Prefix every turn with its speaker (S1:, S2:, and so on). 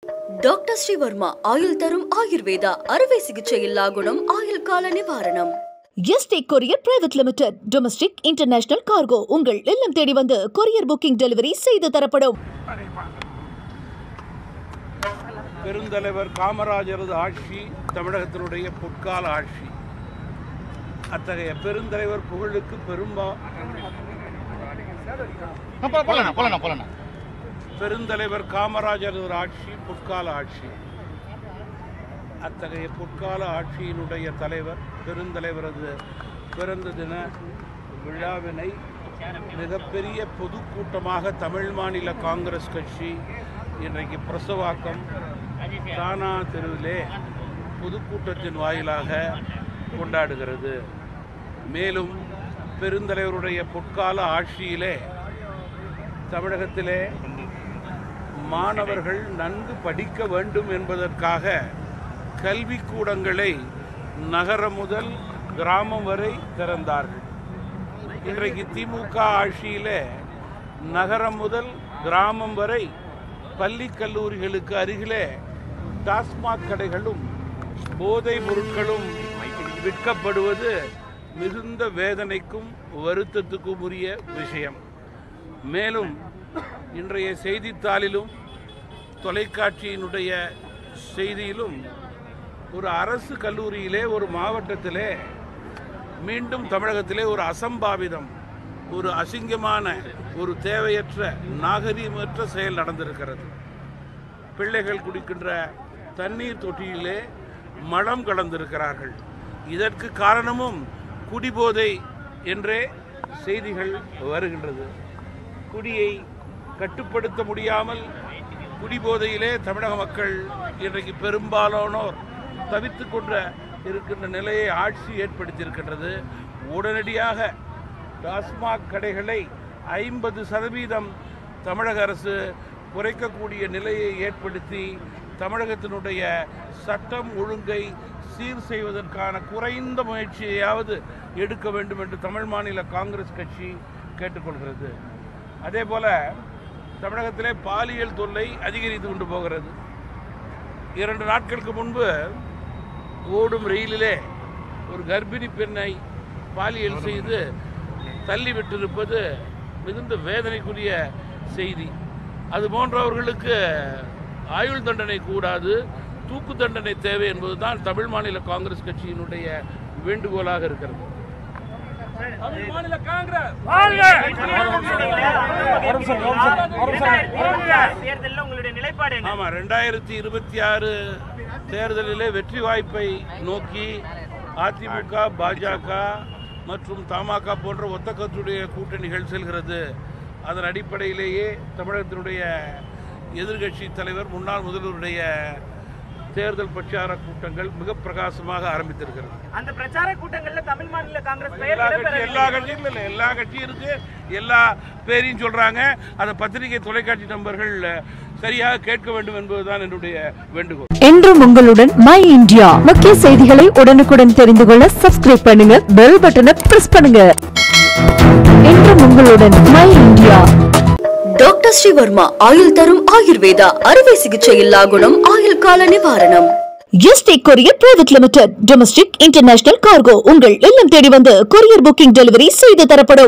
S1: Doctor Sreevarma ஆயுள் தரும் ஆயுர்வேதா அறுவை சிகிச்சை இல்லா குணம் ஆயுள் கால நிவாரணம்.
S2: Yesterday courier private limited domestic international cargo உங்கள் இல்லம் தேடி வந்து கொரியர் புக்கிங் டெலிவரி செய்து தரப்படும்.
S3: பெருந்தலைவர் காமராஜரது ஆட்சி தமிழகத்தினுடைய பொற்கால ஆட்சி. அத்தகைய பெருந்தலைவர் புகழுக்கு பெருந்தலைவர் காமராஜரது ஆட்சி பொற்கால ஆட்சி. அத்தகைய பொற்கால ஆட்சியினுடைய தலைவர் பெருந்தலைவரது பிறந்த தின விழாவினை மிகப்பெரிய பொதுக்கூட்டமாக தமிழ் மாநில காங்கிரஸ் கட்சி இன்றைக்கு பிரசவாக்கம் தானா தெருவிலே பொதுக்கூட்டத்தின் வாயிலாக கொண்டாடுகிறது. மேலும் பெருந்தலைவருடைய பொற்கால ஆட்சியிலே தமிழகத்திலே மாணவர்கள் நன்கு படிக்க வேண்டும் என்பதற்காக கல்விக்கூடங்களை நகரம் முதல் கிராமம் வரை திறந்தார்கள். இன்றைக்கு திமுக ஆட்சியிலே நகரம் முதல் கிராமம் வரை பள்ளி கல்லூரிகளுக்கு அருகிலே டாஸ்மாக் கடைகளும் போதைப் பொருட்களும் விற்கப்படுவது மிகுந்த வேதனைக்கும் வருத்தத்துக்கும் உரிய விஷயம். மேலும் இன்றைய செய்தித்தாளிலும் தொலைக்காட்சியினுடைய செய்தியிலும் ஒரு அரசு கல்லூரியிலே ஒரு மாவட்டத்திலே மீண்டும் தமிழகத்திலே ஒரு அசம்பாவிதம், ஒரு அசிங்கமான, ஒரு தேவையற்ற, நாகரீகமற்ற செயல் நடந்திருக்கிறது. பிள்ளைகள் குடிக்கின்ற தண்ணீர் தொட்டியிலே மலம் கலந்திருக்கிறார்கள். இதற்கு காரணமும் குடிபோதை என்றே செய்திகள் வருகின்றது. குடியை கட்டுப்படுத்த முடியாமல் குடிபோதையிலே தமிழக மக்கள் இன்றைக்கு பெரும்பாலானோர் தவித்து கொண்ட இருக்கின்ற நிலையை ஆட்சி ஏற்படுத்தியிருக்கின்றது. உடனடியாக டாஸ்மாக் கடைகளை 50% தமிழக அரசு குறைக்கக்கூடிய நிலையை ஏற்படுத்தி தமிழகத்தினுடைய சட்டம் ஒழுங்கை சீர் செய்வதற்கான குறைந்த முயற்சியையாவது எடுக்க வேண்டும் என்று தமிழ் மாநில காங்கிரஸ் கட்சி கேட்டுக்கொள்கிறது. அதே போல தமிழகத்திலே பாலியல் தொல்லை அதிகரித்து கொண்டு போகிறது. 2 நாட்களுக்கு முன்பு ஓடும் ரயிலிலே ஒரு கர்ப்பிணி பெண்ணை பாலியல் செய்து தள்ளிவிட்டிருப்பது மிகுந்த வேதனைக்குரிய செய்தி. அது போன்றவர்களுக்கு ஆயுள் தண்டனை கூடாது, தூக்கு தண்டனை தேவை என்பதுதான் தமிழ் மாநில காங்கிரஸ் கட்சியினுடைய வேண்டுகோளாக இருக்கிறது. ஆமா, 2026 தேர்தலிலே வெற்றி வாய்ப்பை நோக்கி அதிமுக, பாஜக மற்றும் தமாக போன்ற ஒத்த கட்சியுடைய கூட்டணிகள் செல்கிறது. அதன் அடிப்படையிலேயே தமிழகத்தினுடைய எதிர்கட்சி தலைவர் முன்னாள் முதல்வருடைய தேர்தல் பிரச்சார கூட்டங்கள் மிக பிரகாசமாக ஆரம்பித்திருக்கிறது.
S4: அந்த பிரச்சார கூட்டங்கள்ல தமிழ் மாநில காங்கிரஸ்
S3: எல்லா கட்சியும் இல்லை, எல்லா கட்சியும் இருக்கு, எல்லா பேரையும் சொல்றாங்க. அந்த பத்திரிகை தொலைக்காட்சி நண்பர்கள் சரியாக கேட்க வேண்டும் என்பதுதான் என்னுடைய வேண்டுகோள்.
S2: என்றும் உங்களுடன் மை இந்தியா. முக்கிய செய்திகளை உடனுக்குடன் தெரிந்து கொள்ள சப்ஸ்கிரைப் பண்ணுங்க, பெல் பட்டனை பிரஸ் பண்ணுங்க. என்றும் உங்களுடன் மை இந்தியா.
S1: டாக்டர் ஸ்ரீவர்மா ஆயுள் தரும் ஆயுர்வேதா அறுவை சிகிச்சை இல்லா குணம் ஆயுள் கால நிவாரணம்.
S2: Yesterday courier private limited domestic international cargo உங்கள் இல்லம் தேடி வந்து கொரியர் புக்கிங் டெலிவரி செய்து தரப்படும்.